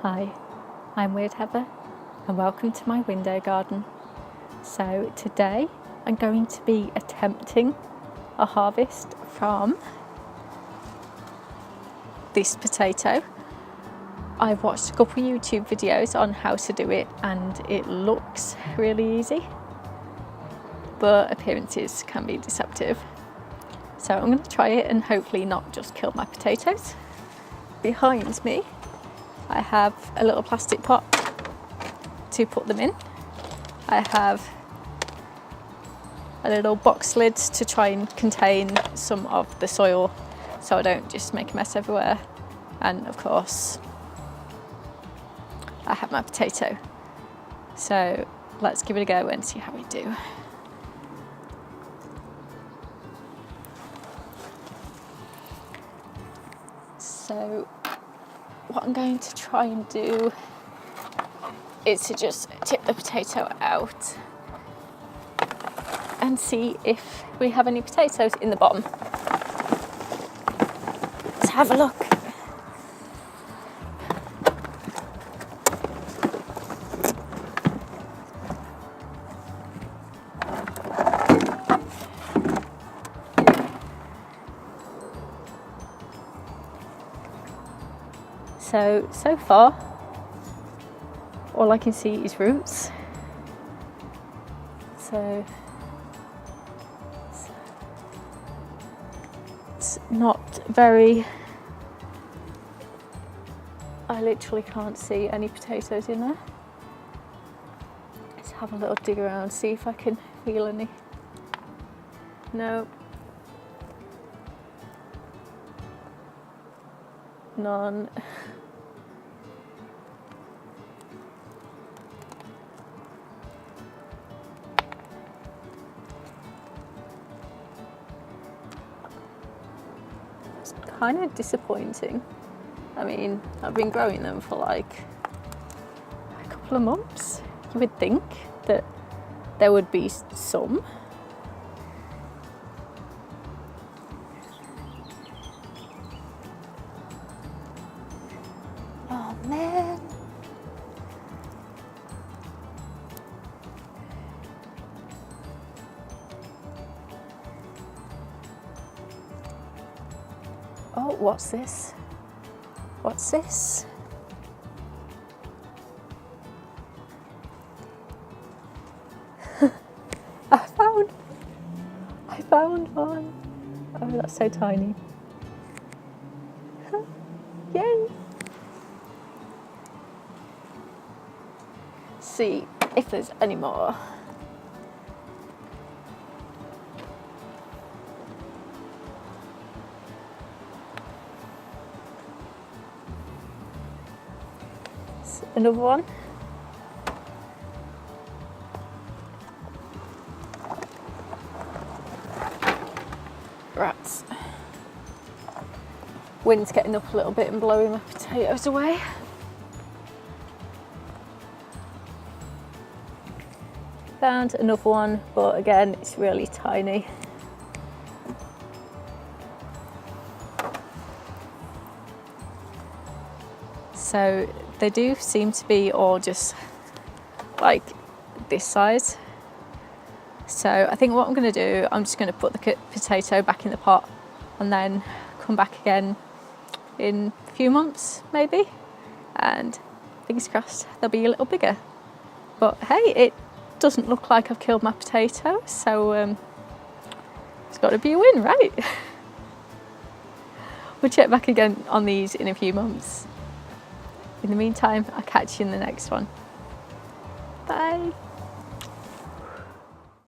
Hi, I'm Weird Heather and welcome to my window garden. So today I'm going to be attempting a harvest from this potato. I've watched a couple of YouTube videos on how to do it and it looks really easy, but appearances can be deceptive. So I'm going to try it and hopefully not just kill my potatoes. Behind me I have a little plastic pot to put them in. I have a little box lid to try and contain some of the soil so I don't just make a mess everywhere. And of course, I have my potato. So let's give it a go and see how we do. So what I'm going to try and do is to just tip the potato out and see if we have any potatoes in the bottom. Let's have a look. So far, all I can see is roots. So it's not very, I literally can't see any potatoes in there. Let's have a little dig around, see if I can feel any. No. None. It's kind of disappointing. I mean, I've been growing them for like a couple of months. You would think that there would be some. Oh man. Oh, what's this? What's this? I found one. Oh, that's so tiny. Yay! See if there's any more. Another one. Rats. Wind's getting up a little bit and blowing my potatoes away. Found another one, but again, it's really tiny. So they do seem to be all just like this size. So I think what I'm going to do, I'm just going to put the potato back in the pot and then come back again in a few months maybe, and fingers crossed they'll be a little bigger. But hey, it doesn't look like I've killed my potato, so it's got to be a win, right? We'll check back again on these in a few months. In the meantime, I'll catch you in the next one. Bye.